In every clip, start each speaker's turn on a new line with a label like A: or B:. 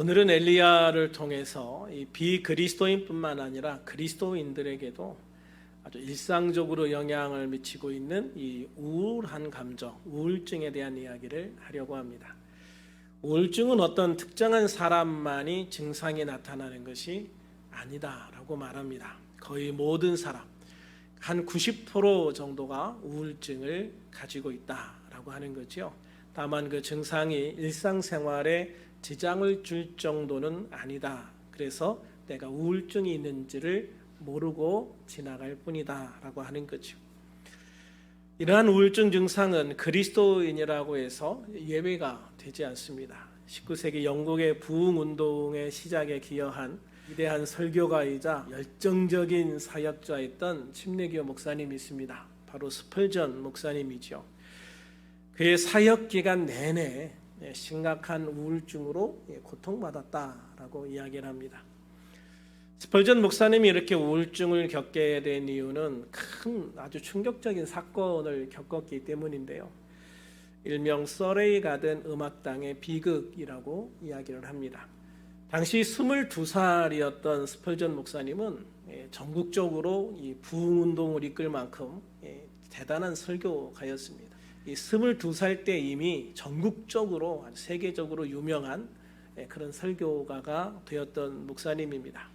A: 오늘은 엘리야를 통해서 이 비그리스도인뿐만 아니라 그리스도인들에게도 아주 일상적으로 영향을 미치고 있는 이 우울한 감정, 우울증에 대한 이야기를 하려고 합니다. 우울증은 어떤 특정한 사람만이 증상이 나타나는 것이 아니다라고 말합니다. 거의 모든 사람, 한 90% 정도가 우울증을 가지고 있다라고 하는 거죠. 다만 그 증상이 일상생활에 지장을 줄 정도는 아니다. 그래서 내가 우울증이 있는지를 모르고 지나갈 뿐이다 라고 하는 거죠. 이러한 우울증 증상은 그리스도인이라고 해서 예외가 되지 않습니다. 19세기 영국의 부흥운동의 시작에 기여한 위대한 설교가이자 열정적인 사역자였던 침례교 목사님이 있습니다. 바로 스펄전 목사님이죠. 그의 사역 기간 내내 심각한 우울증으로 고통받았다라고 이야기를 합니다. 스펄전 목사님이 이렇게 우울증을 겪게 된 이유는 큰 아주 충격적인 사건을 겪었기 때문인데요. 일명 서레이 가든 음악당의 비극이라고 이야기를 합니다. 당시 22살이었던 스펄전 목사님은 전국적으로 이 부흥운동을 이끌 만큼 대단한 설교가였습니다. 이 22살 때 이미 전국적으로 세계적으로 유명한 그런 설교가가 되었던 목사님입니다.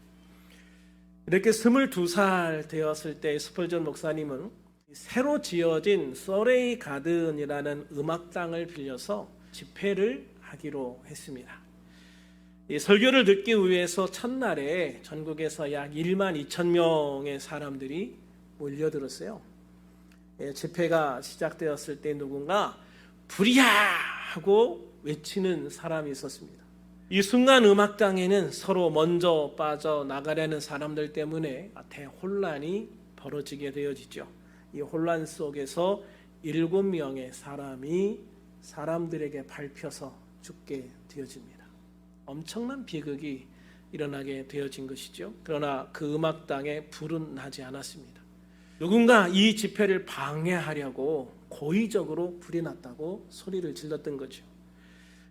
A: 이렇게 22살 되었을 때 스펄전 목사님은 새로 지어진 서레이 가든이라는 음악당을 빌려서 집회를 하기로 했습니다. 이 설교를 듣기 위해서 첫날에 전국에서 약 1만 2천 명의 사람들이 몰려들었어요. 집회가 시작되었을 때 누군가 불이야! 하고 외치는 사람이 있었습니다. 이 순간 음악당에는 서로 먼저 빠져나가려는 사람들 때문에 대혼란이 벌어지게 되어지죠. 이 혼란 속에서 7명의 사람이 사람들에게 밟혀서 죽게 되어집니다. 엄청난 비극이 일어나게 되어진 것이죠. 그러나 그 음악당에 불은 나지 않았습니다. 누군가 이 집회를 방해하려고 고의적으로 불이 났다고 소리를 질렀던 거죠.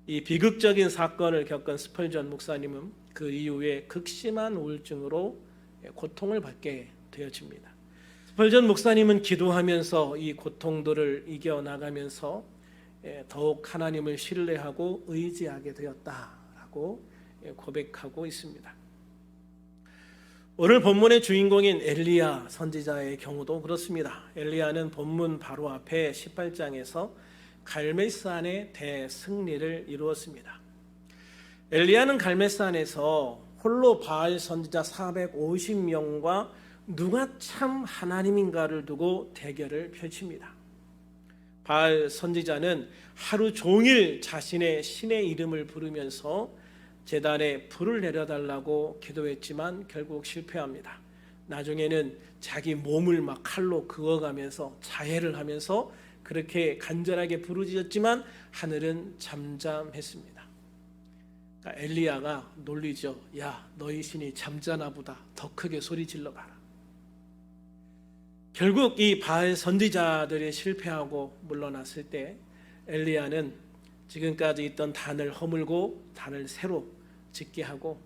A: 이 비극적인 사건을 겪은 스펄전 목사님은 그 이후에 극심한 우울증으로 고통을 받게 되어집니다. 스펄전 목사님은 기도하면서 이 고통들을 이겨나가면서 더욱 하나님을 신뢰하고 의지하게 되었다라고 고백하고 있습니다. 오늘 본문의 주인공인 엘리야 선지자의 경우도 그렇습니다. 엘리야는 본문 바로 앞에 18장에서 갈멜산의 대승리를 이루었습니다. 엘리야는 갈멜산에서 홀로 바알 선지자 450명과 누가 참 하나님인가를 두고 대결을 펼칩니다. 바알 선지자는 하루 종일 자신의 신의 이름을 부르면서 제단에 불을 내려달라고 기도했지만 결국 실패합니다. 나중에는 자기 몸을 막 칼로 그어가면서 자해를 하면서 그렇게 간절하게 부르짖었지만 하늘은 잠잠했습니다. 그러니까 엘리야가 놀리죠. 야, 너희 신이 잠자나 보다. 더 크게 소리 질러봐라. 결국 이 바알 선지자들이 실패하고 물러났을 때 엘리야는 지금까지 있던 단을 허물고 단을 새로 짓게 하고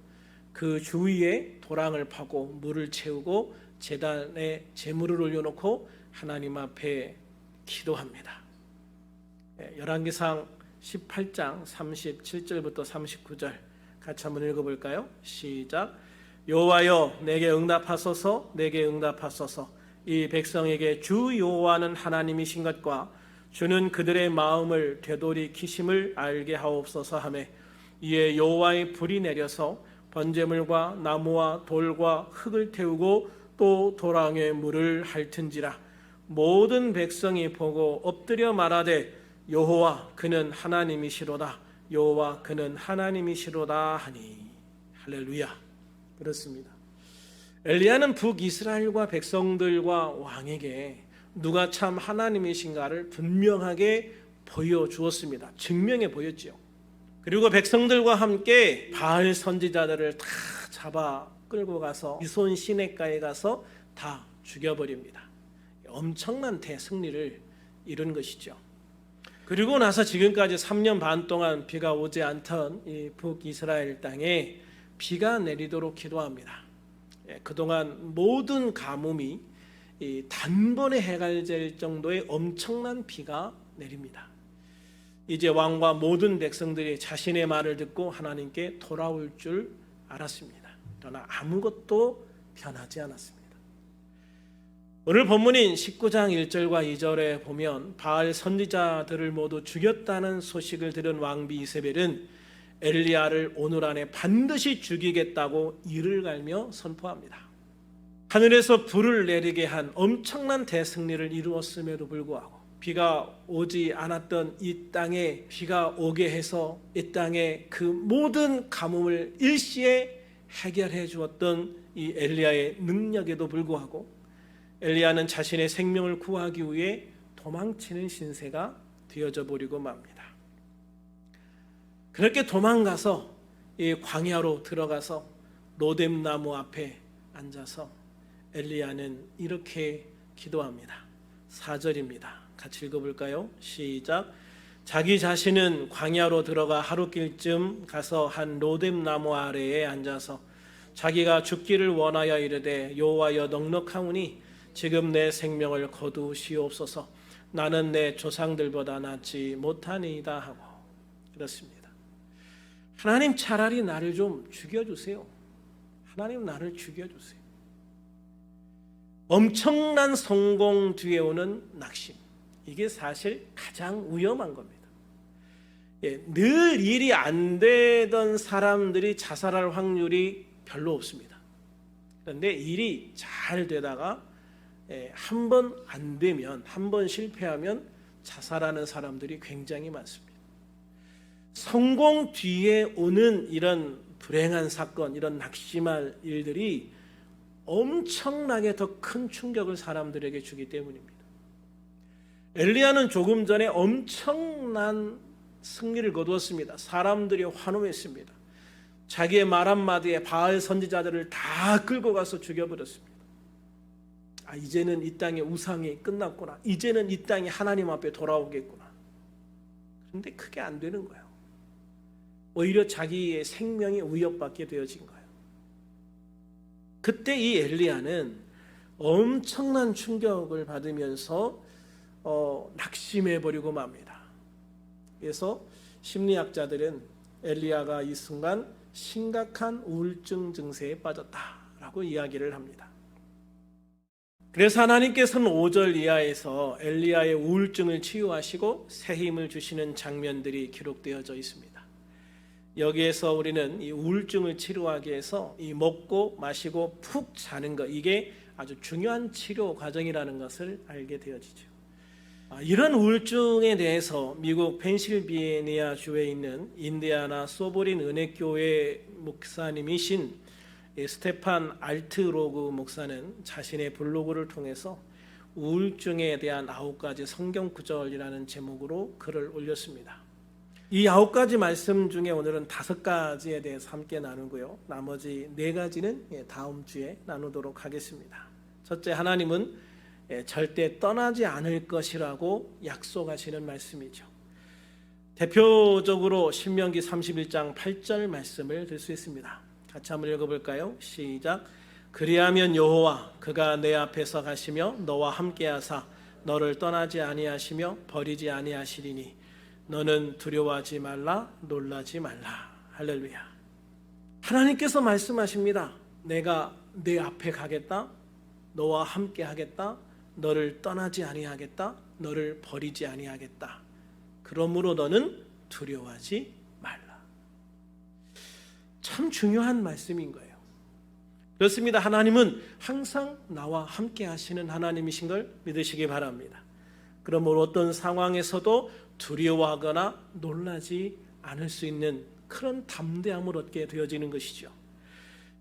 A: 그 주위에 도랑을 파고 물을 채우고 제단에 제물을 올려놓고 하나님 앞에 기도합니다. 열왕기상 18장 37절부터 39절 같이 한번 읽어볼까요? 시작. 여호와여 내게 응답하소서, 내게 응답하소서. 이 백성에게 주 여호와는 하나님이신 것과 주는 그들의 마음을 되돌이키심을 알게 하옵소서 하며 이에 여호와의 불이 내려서 번제물과 나무와 돌과 흙을 태우고 또 도랑에 물을 핥은지라 모든 백성이 보고 엎드려 말하되 여호와 그는 하나님이시로다, 여호와 그는 하나님이시로다 하니. 할렐루야. 그렇습니다. 엘리야는 북이스라엘과 백성들과 왕에게 누가 참 하나님이신가를 분명하게 보여주었습니다. 증명해 보였지요. 그리고 백성들과 함께 바알 선지자들을 다 잡아 끌고 가서 이손 시내가에 가서 다 죽여버립니다. 엄청난 대승리를 이룬 것이죠. 그리고 나서 지금까지 3년 반 동안 비가 오지 않던 이 북이스라엘 땅에 비가 내리도록 기도합니다. 그동안 모든 가뭄이 단번에 해결될 정도의 엄청난 비가 내립니다. 이제 왕과 모든 백성들이 자신의 말을 듣고 하나님께 돌아올 줄 알았습니다. 그러나 아무것도 변하지 않았습니다. 오늘 본문인 19장 1절과 2절에 보면 바알 선지자들을 모두 죽였다는 소식을 들은 왕비 이세벨은 엘리야를 오늘 안에 반드시 죽이겠다고 이를 갈며 선포합니다. 하늘에서 불을 내리게 한 엄청난 대승리를 이루었음에도 불구하고 비가 오지 않았던 이 땅에 비가 오게 해서 이 땅에 그 모든 가뭄을 일시에 해결해 주었던 이 엘리야의 능력에도 불구하고 엘리야는 자신의 생명을 구하기 위해 도망치는 신세가 되어져 버리고 맙니다. 그렇게 도망가서 이 광야로 들어가서 로뎀나무 앞에 앉아서 엘리야는 이렇게 기도합니다. 4절입니다. 같이 읽어볼까요? 시작. 자기 자신은 광야로 들어가 하루길쯤 가서 한 로뎀나무 아래에 앉아서 자기가 죽기를 원하여 이르되 여호와여 넉넉하오니 지금 내 생명을 거두시옵소서. 나는 내 조상들보다 낫지 못하니이다 하고 그렇습니다. 하나님 차라리 나를 좀 죽여주세요. 하나님 나를 죽여주세요. 엄청난 성공 뒤에 오는 낙심, 이게 사실 가장 위험한 겁니다. 늘 일이 안 되던 사람들이 자살할 확률이 별로 없습니다. 그런데 일이 잘 되다가 한 번 안 되면, 한 번 실패하면 자살하는 사람들이 굉장히 많습니다. 성공 뒤에 오는 이런 불행한 사건, 이런 낙심할 일들이 엄청나게 더 큰 충격을 사람들에게 주기 때문입니다. 엘리야는 조금 전에 엄청난 승리를 거두었습니다. 사람들이 환호했습니다. 자기의 말 한마디에 바알 선지자들을 다 끌고 가서 죽여버렸습니다. 이제는 이 땅의 우상이 끝났구나. 이제는 이 땅이 하나님 앞에 돌아오겠구나. 그런데 그게 안 되는 거예요. 오히려 자기의 생명이 위협받게 되어진 거예요. 그때 이 엘리야는 엄청난 충격을 받으면서 낙심해버리고 맙니다. 그래서 심리학자들은 엘리야가 이 순간 심각한 우울증 증세에 빠졌다라고 이야기를 합니다. 그래서 하나님께서는 5절 이하에서 엘리야의 우울증을 치유하시고 새 힘을 주시는 장면들이 기록되어져 있습니다. 여기에서 우리는 이 우울증을 치료하기 위해서 이 먹고 마시고 푹 자는 것, 이게 아주 중요한 치료 과정이라는 것을 알게 되어지죠. 이런 우울증에 대해서 미국 펜실베이니아 주에 있는 인디아나 소보린 은혜교회 목사님이신 스테판 알트로그 목사는 자신의 블로그를 통해서 우울증에 대한 9가지 성경 구절이라는 제목으로 글을 올렸습니다. 이 9가지 말씀 중에 오늘은 5가지에 대해서 함께 나누고요. 나머지 4가지는 다음 주에 나누도록 하겠습니다. 첫째, 하나님은 절대 떠나지 않을 것이라고 약속하시는 말씀이죠. 대표적으로 신명기 31장 8절 말씀을 들 수 있습니다. 같이 한번 읽어볼까요? 시작. 그리하면 여호와 그가 내 앞에서 가시며 너와 함께하사 너를 떠나지 아니하시며 버리지 아니하시리니 너는 두려워하지 말라 놀라지 말라. 할렐루야. 하나님께서 말씀하십니다. 내가 내 앞에 가겠다. 너와 함께하겠다. 너를 떠나지 아니하겠다. 너를 버리지 아니하겠다. 그러므로 너는 두려워하지 말라. 참 중요한 말씀인 거예요. 그렇습니다. 하나님은 항상 나와 함께 하시는 하나님이신 걸 믿으시기 바랍니다. 그러므로 어떤 상황에서도 두려워하거나 놀라지 않을 수 있는 그런 담대함을 얻게 되어지는 것이죠.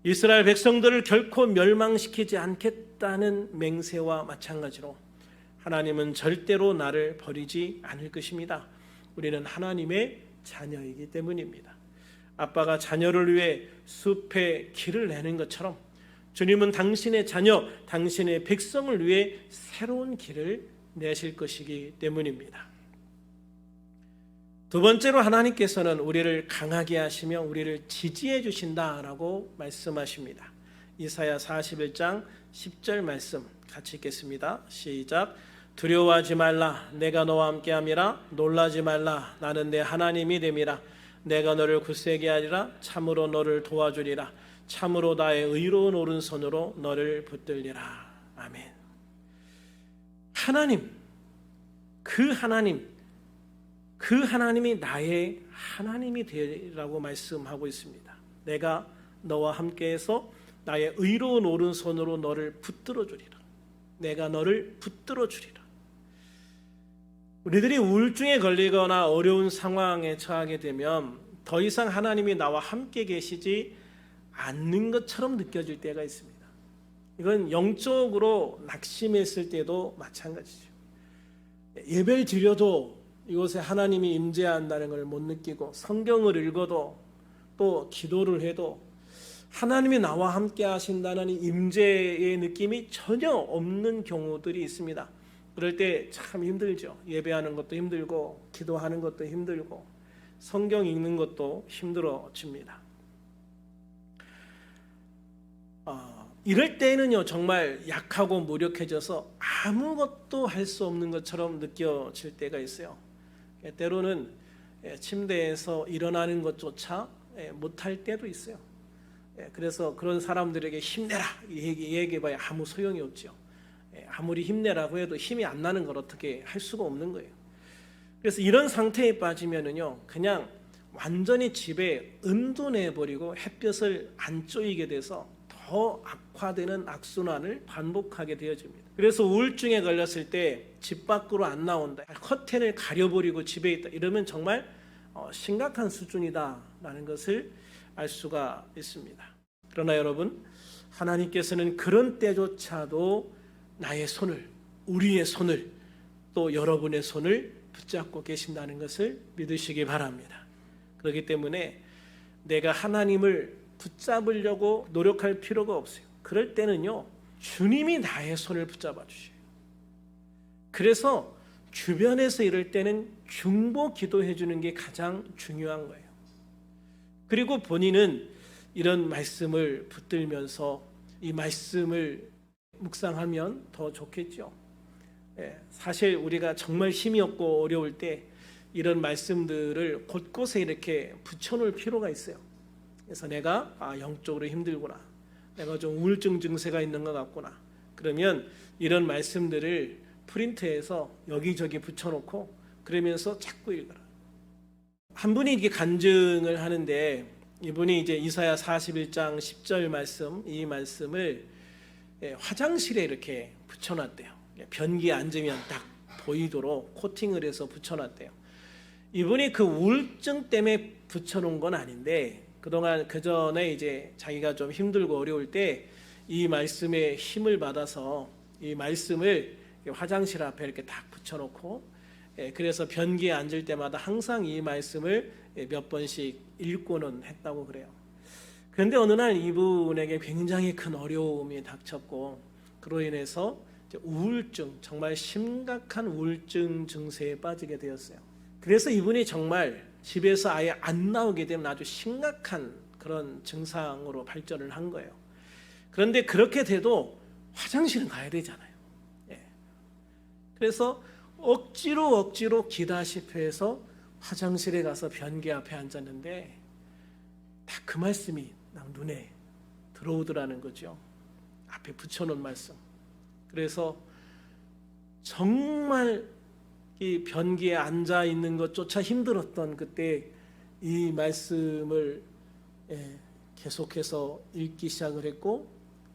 A: 이스라엘 백성들을 결코 멸망시키지 않겠다는 맹세와 마찬가지로 하나님은 절대로 나를 버리지 않을 것입니다. 우리는 하나님의 자녀이기 때문입니다. 아빠가 자녀를 위해 숲에 길을 내는 것처럼 주님은 당신의 자녀, 당신의 백성을 위해 새로운 길을 내실 것이기 때문입니다. 두 번째로 하나님께서는 우리를 강하게 하시며 우리를 지지해 주신다라고 말씀하십니다. 이사야 41장 10절 말씀 같이 읽겠습니다. 시작. 두려워하지 말라. 내가 너와 함께함이라. 놀라지 말라. 나는 내 하나님이 됨이라. 내가 너를 굳세게 하리라. 참으로 너를 도와주리라. 참으로 나의 의로운 오른손으로 너를 붙들리라. 아멘. 하나님, 그 하나님이 나의 하나님이 되리라고 말씀하고 있습니다. 내가 너와 함께해서 나의 의로운 오른손으로 너를 붙들어 주리라. 내가 너를 붙들어 주리라. 우리들이 우울증에 걸리거나 어려운 상황에 처하게 되면 더 이상 하나님이 나와 함께 계시지 않는 것처럼 느껴질 때가 있습니다. 이건 영적으로 낙심했을 때도 마찬가지죠. 예배를 드려도 이곳에 하나님이 임재한다는 걸 못 느끼고, 성경을 읽어도 또 기도를 해도 하나님이 나와 함께 하신다는 임재의 느낌이 전혀 없는 경우들이 있습니다. 그럴 때 참 힘들죠. 예배하는 것도 힘들고 기도하는 것도 힘들고 성경 읽는 것도 힘들어집니다. 이럴 때는요, 정말 약하고 무력해져서 아무것도 할 수 없는 것처럼 느껴질 때가 있어요. 때로는 침대에서 일어나는 것조차 못할 때도 있어요. 그래서 그런 사람들에게 힘내라 얘기해봐야 아무 소용이 없죠. 아무리 힘내라고 해도 힘이 안 나는 걸 어떻게 할 수가 없는 거예요. 그래서 이런 상태에 빠지면은요, 그냥 완전히 집에 은둔해버리고 햇볕을 안 쬐이게 돼서 더 악화되는 악순환을 반복하게 되어집니다. 그래서 우울증에 걸렸을 때 집 밖으로 안 나온다, 커튼을 가려버리고 집에 있다, 이러면 정말 심각한 수준이다라는 것을 알 수가 있습니다. 그러나 여러분, 하나님께서는 그런 때조차도 나의 손을, 우리의 손을, 또 여러분의 손을 붙잡고 계신다는 것을 믿으시기 바랍니다. 그렇기 때문에 내가 하나님을 붙잡으려고 노력할 필요가 없어요. 그럴 때는요, 주님이 나의 손을 붙잡아 주셔요. 그래서 주변에서 이럴 때는 중보 기도해 주는 게 가장 중요한 거예요. 그리고 본인은 이런 말씀을 붙들면서 이 말씀을 묵상하면 더 좋겠죠. 사실 우리가 정말 힘이 없고 어려울 때 이런 말씀들을 곳곳에 이렇게 붙여놓을 필요가 있어요. 그래서 내가 영적으로 힘들구나, 내가 좀 우울증 증세가 있는 것 같구나, 그러면 이런 말씀들을 프린트해서 여기저기 붙여놓고 그러면서 자꾸 읽어라. 한 분이 이렇게 간증을 하는데, 이분이 이제 이사야 41장 10절 말씀, 이 말씀을 화장실에 이렇게 붙여놨대요. 변기에 앉으면 딱 보이도록 코팅을 해서 붙여놨대요. 이분이 그 우울증 때문에 붙여놓은 건 아닌데, 그동안 그 전에 이제 자기가 좀 힘들고 어려울 때 이 말씀에 힘을 받아서 이 말씀을 화장실 앞에 이렇게 딱 붙여놓고, 그래서 변기에 앉을 때마다 항상 이 말씀을 몇 번씩 읽고는 했다고 그래요. 그런데 어느 날 이분에게 굉장히 큰 어려움이 닥쳤고, 그로 인해서 우울증, 정말 심각한 우울증 증세에 빠지게 되었어요. 그래서 이분이 정말 집에서 아예 안 나오게 되면 아주 심각한 그런 증상으로 발전을 한 거예요. 그런데 그렇게 돼도 화장실은 가야 되잖아요. 그래서 억지로 기다시피 해서 화장실에 가서 변기 앞에 앉았는데 딱 그 말씀이 눈에 들어오더라는 거죠. 앞에 붙여놓은 말씀. 그래서 정말 이 변기에 앉아 있는 것조차 힘들었던 그때 이 말씀을 계속해서 읽기 시작을 했고,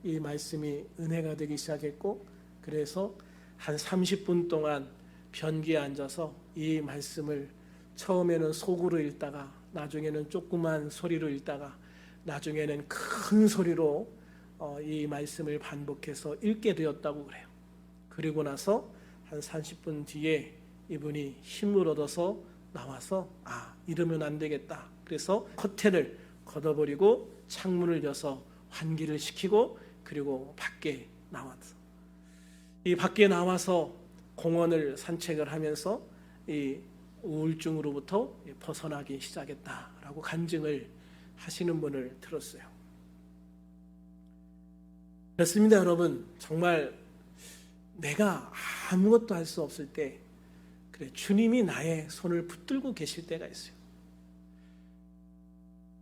A: 이 말씀이 은혜가 되기 시작했고, 그래서 한 30분 동안 변기에 앉아서 이 말씀을 처음에는 속으로 읽다가, 나중에는 조그만 소리로 읽다가, 나중에는 큰 소리로 이 말씀을 반복해서 읽게 되었다고 그래요. 그리고 나서 한 30분 뒤에 이분이 힘을 얻어서 나와서 이러면 안 되겠다, 그래서 커튼을 걷어버리고 창문을 여서 환기를 시키고, 그리고 밖에 나왔어. 이 밖에 나와서 공원을 산책을 하면서 이 우울증으로부터 벗어나기 시작했다라고 간증을 하시는 분을 들었어요. 그렇습니다, 여러분. 정말 내가 아무것도 할 수 없을 때 그래 주님이 나의 손을 붙들고 계실 때가 있어요.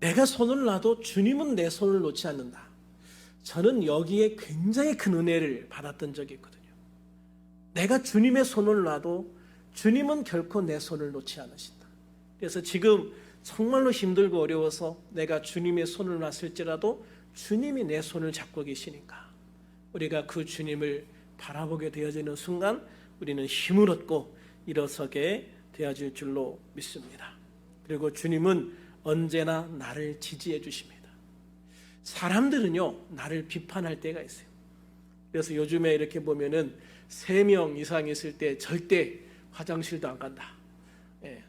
A: 내가 손을 놔도 주님은 내 손을 놓지 않는다. 저는 여기에 굉장히 큰 은혜를 받았던 적이 있거든요. 내가 주님의 손을 놔도 주님은 결코 내 손을 놓지 않으신다. 그래서 지금 정말로 힘들고 어려워서 내가 주님의 손을 놨을지라도 주님이 내 손을 잡고 계시니까 우리가 그 주님을 바라보게 되어지는 순간 우리는 힘을 얻고 일어서게 되어질 줄로 믿습니다. 그리고 주님은 언제나 나를 지지해 주십니다. 사람들은요, 나를 비판할 때가 있어요. 그래서 요즘에 이렇게 보면은 3명 이상 있을 때 절대 화장실도 안 간다.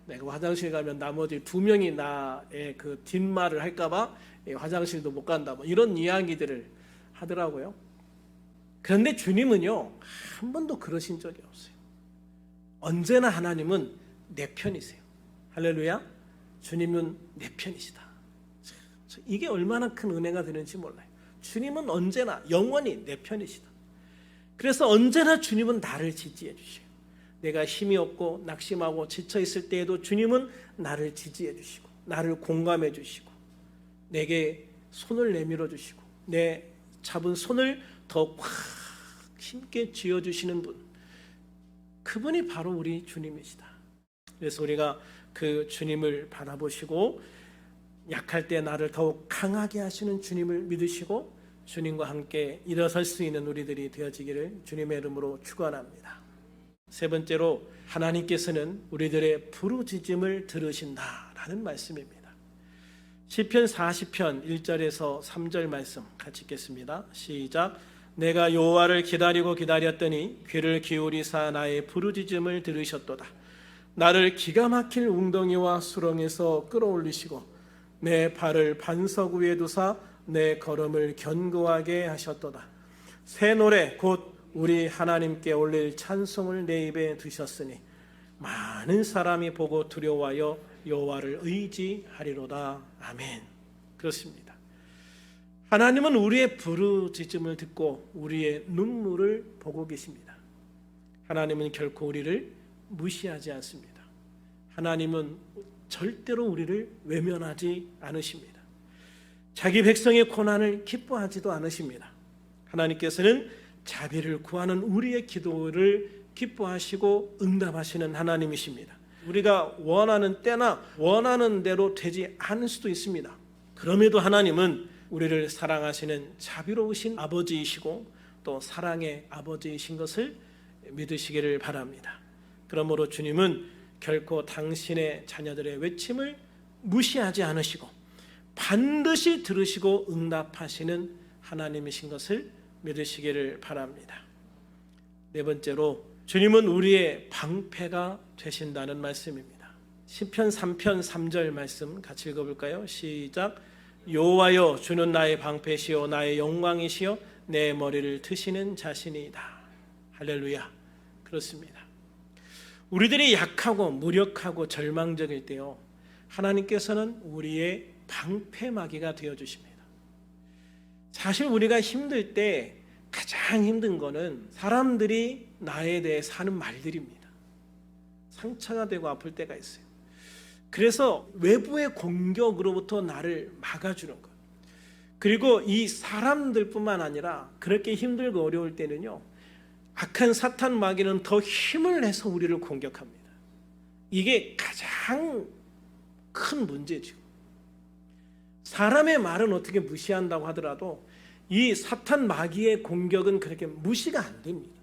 A: 내가 화장실 가면 나머지 2명이 나의 그 뒷말을 할까봐 화장실도 못 간다. 뭐 이런 이야기들을 하더라고요. 그런데 주님은요, 한 번도 그러신 적이 없어요. 언제나 하나님은 내 편이세요. 할렐루야. 주님은 내 편이시다. 이게 얼마나 큰 은혜가 되는지 몰라요. 주님은 언제나 영원히 내 편이시다. 그래서 언제나 주님은 나를 지지해 주셔요. 내가 힘이 없고 낙심하고 지쳐 있을 때에도 주님은 나를 지지해 주시고 나를 공감해 주시고 내게 손을 내밀어 주시고 내 잡은 손을 더 확 힘께 쥐어 주시는 분, 그분이 바로 우리 주님이시다. 그래서 우리가 그 주님을 바라보시고 약할 때 나를 더욱 강하게 하시는 주님을 믿으시고 주님과 함께 일어설 수 있는 우리들이 되어지기를 주님의 이름으로 축원합니다. 세 번째로, 하나님께서는 우리들의 부르짖음을 들으신다라는 말씀입니다. 시편 40편 1절에서 3절 말씀 같이 읽겠습니다. 시작. 내가 여호와를 기다리고 기다렸더니 귀를 기울이사 나의 부르짖음을 들으셨도다. 나를 기가 막힐 웅덩이와 수렁에서 끌어올리시고 내 발을 반석 위에 두사 내 걸음을 견고하게 하셨도다. 새 노래 곧 우리 하나님께 올릴 찬송을 내 입에 두셨으니 많은 사람이 보고 두려워하여 여호와를 의지하리로다. 아멘. 그렇습니다. 하나님은 우리의 부르짖음을 듣고 우리의 눈물을 보고 계십니다. 하나님은 결코 우리를 무시하지 않습니다. 하나님은 절대로 우리를 외면하지 않으십니다. 자기 백성의 고난을 기뻐하지도 않으십니다. 하나님께서는 자비를 구하는 우리의 기도를 기뻐하시고 응답하시는 하나님이십니다. 우리가 원하는 때나 원하는 대로 되지 않을 수도 있습니다. 그럼에도 하나님은 우리를 사랑하시는 자비로우신 아버지이시고 또 사랑의 아버지이신 것을 믿으시기를 바랍니다. 그러므로 주님은 결코 당신의 자녀들의 외침을 무시하지 않으시고 반드시 들으시고 응답하시는 하나님이신 것을 믿으시기를 바랍니다. 네 번째로, 주님은 우리의 방패가 되신다는 말씀입니다. 시편 3편 3절 말씀 같이 읽어볼까요? 시작. 여호와여, 주는 나의 방패시요 나의 영광이시요 내 머리를 트시는 자신이다. 할렐루야. 그렇습니다. 우리들이 약하고 무력하고 절망적일 때요, 하나님께서는 우리의 방패막이가 되어주십니다. 사실 우리가 힘들 때 가장 힘든 거는 사람들이 나에 대해 하는 말들입니다. 상처가 되고 아플 때가 있어요. 그래서 외부의 공격으로부터 나를 막아주는 것, 그리고 이 사람들뿐만 아니라 그렇게 힘들고 어려울 때는요, 악한 사탄 마귀는 더 힘을 내서 우리를 공격합니다. 이게 가장 큰 문제죠. 사람의 말은 어떻게 무시한다고 하더라도 이 사탄 마귀의 공격은 그렇게 무시가 안 됩니다.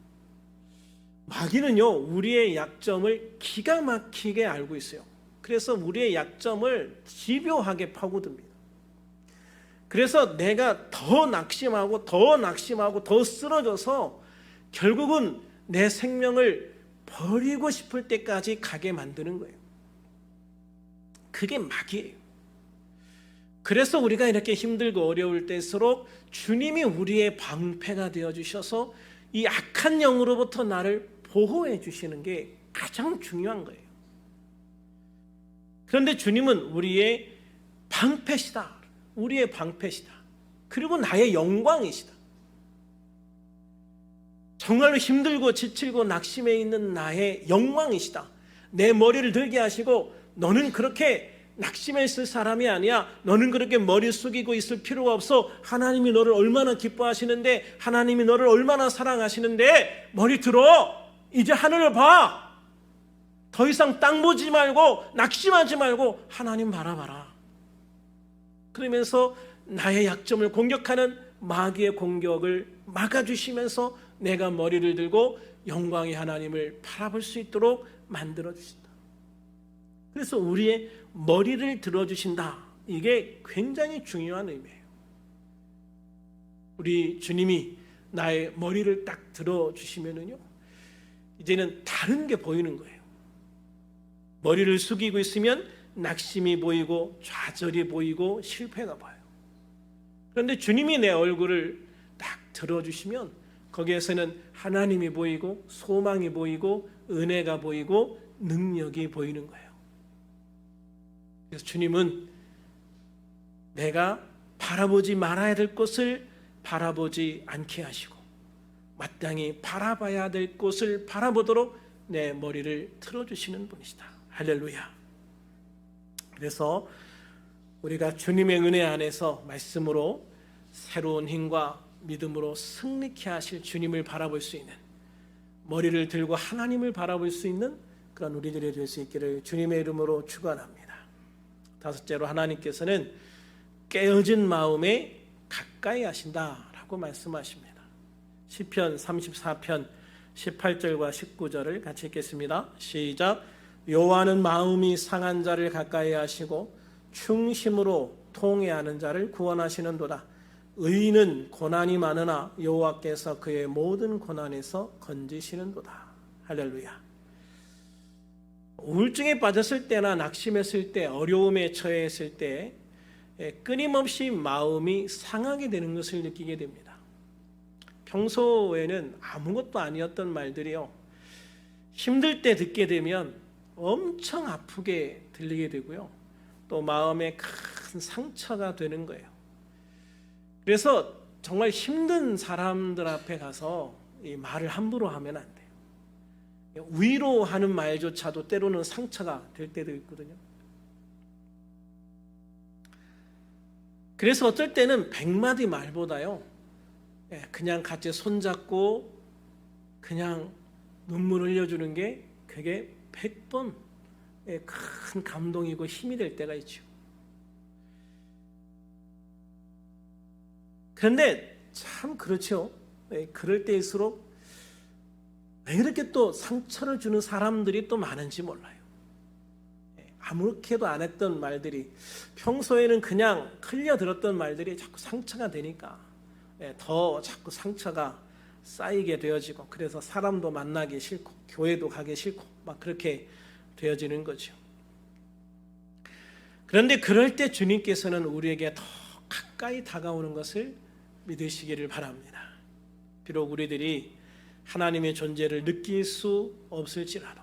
A: 마귀는요, 우리의 약점을 기가 막히게 알고 있어요. 그래서 우리의 약점을 집요하게 파고듭니다. 그래서 내가 더 낙심하고 더 쓰러져서 결국은 내 생명을 버리고 싶을 때까지 가게 만드는 거예요. 그게 마귀예요. 그래서 우리가 이렇게 힘들고 어려울 때일수록 주님이 우리의 방패가 되어주셔서 이 악한 영으로부터 나를 보호해 주시는 게 가장 중요한 거예요. 그런데 주님은 우리의 방패시다. 우리의 방패시다. 그리고 나의 영광이시다. 정말로 힘들고 지치고 낙심해 있는 나의 영광이시다. 내 머리를 들게 하시고 너는 그렇게 낙심해 있을 사람이 아니야. 너는 그렇게 머리 숙이고 있을 필요가 없어. 하나님이 너를 얼마나 기뻐하시는데, 하나님이 너를 얼마나 사랑하시는데, 머리 들어. 이제 하늘을 봐. 더 이상 땅 보지 말고 낙심하지 말고 하나님 바라봐라. 그러면서 나의 약점을 공격하는 마귀의 공격을 막아주시면서 내가 머리를 들고 영광의 하나님을 바라볼 수 있도록 만들어주신다. 그래서 우리의 머리를 들어주신다. 이게 굉장히 중요한 의미예요. 우리 주님이 나의 머리를 딱 들어주시면은요, 이제는 다른 게 보이는 거예요. 머리를 숙이고 있으면 낙심이 보이고 좌절이 보이고 실패가 보여요. 그런데 주님이 내 얼굴을 딱 들어주시면 거기에서는 하나님이 보이고 소망이 보이고 은혜가 보이고 능력이 보이는 거예요. 그래서 주님은 내가 바라보지 말아야 될 곳을 바라보지 않게 하시고 마땅히 바라봐야 될 곳을 바라보도록 내 머리를 틀어주시는 분이시다. 할렐루야. 그래서 우리가 주님의 은혜 안에서 말씀으로 새로운 힘과 믿음으로 승리케 하실 주님을 바라볼 수 있는, 머리를 들고 하나님을 바라볼 수 있는 그런 우리들이 될 수 있기를 주님의 이름으로 축원합니다. 다섯째로, 하나님께서는 깨어진 마음에 가까이 하신다라고 말씀하십니다. 시편 34편 18절과 19절을 같이 읽겠습니다. 시작. 여호와는 마음이 상한 자를 가까이 하시고 충심으로 통회하는 자를 구원하시는도다. 의인은 고난이 많으나 여호와께서 그의 모든 고난에서 건지시는도다. 할렐루야. 우울증에 빠졌을 때나 낙심했을 때, 어려움에 처했을 때 끊임없이 마음이 상하게 되는 것을 느끼게 됩니다. 평소에는 아무것도 아니었던 말들이요, 힘들 때 듣게 되면 엄청 아프게 들리게 되고요, 또 마음에 큰 상처가 되는 거예요. 그래서 정말 힘든 사람들 앞에 가서 이 말을 함부로 하면 안 돼요. 위로하는 말조차도 때로는 상처가 될 때도 있거든요. 그래서 어떨 때는 100마디 말보다요, 그냥 같이 손잡고 그냥 눈물 흘려주는 게 그게 100번 큰 감동이고 힘이 될 때가 있죠. 그런데 참 그렇죠. 그럴 때일수록 왜 이렇게 또 상처를 주는 사람들이 또 많은지 몰라요. 아무렇게도 안 했던 말들이, 평소에는 그냥 흘려 들었던 말들이 자꾸 상처가 되니까 더 자꾸 상처가 쌓이게 되어지고, 그래서 사람도 만나기 싫고 교회도 가기 싫고 막 그렇게 되어지는 거죠. 그런데 그럴 때 주님께서는 우리에게 더 가까이 다가오는 것을 믿으시기를 바랍니다. 비록 우리들이 하나님의 존재를 느낄 수 없을지라도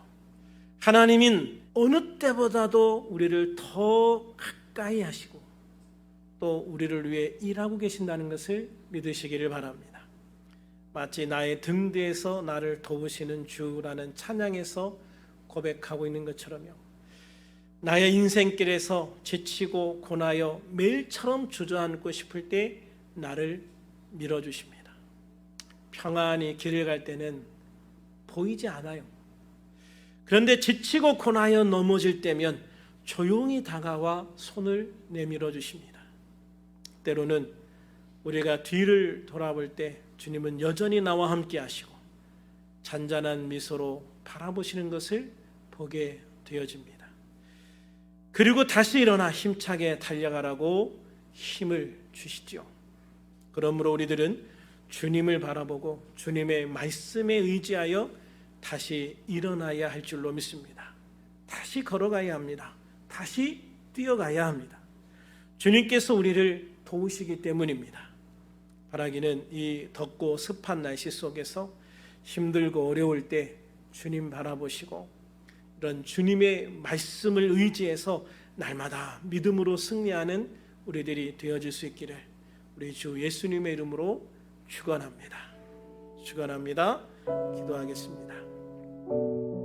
A: 하나님은 어느 때보다도 우리를 더 가까이 하시고 또 우리를 위해 일하고 계신다는 것을 믿으시기를 바랍니다. 마치 나의 등 뒤에서 나를 도우시는 주라는 찬양에서 고백하고 있는 것처럼요, 나의 인생길에서 지치고 고나여 매일처럼 주저앉고 싶을 때 나를 밀어주십니다. 평안히 길을 갈 때는 보이지 않아요. 그런데 지치고 고나여 넘어질 때면 조용히 다가와 손을 내밀어 주십니다. 때로는 우리가 뒤를 돌아볼 때 주님은 여전히 나와 함께 하시고 잔잔한 미소로 바라보시는 것을 보게 되어집니다. 그리고 다시 일어나 힘차게 달려가라고 힘을 주시죠. 그러므로 우리들은 주님을 바라보고 주님의 말씀에 의지하여 다시 일어나야 할 줄로 믿습니다. 다시 걸어가야 합니다. 다시 뛰어가야 합니다. 주님께서 우리를 도우시기 때문입니다. 바라기는 이 덥고 습한 날씨 속에서 힘들고 어려울 때 주님 바라보시고 이런 주님의 말씀을 의지해서 날마다 믿음으로 승리하는 우리들이 되어질 수 있기를 우리 주 예수님의 이름으로 축원합니다. 축원합니다. 기도하겠습니다.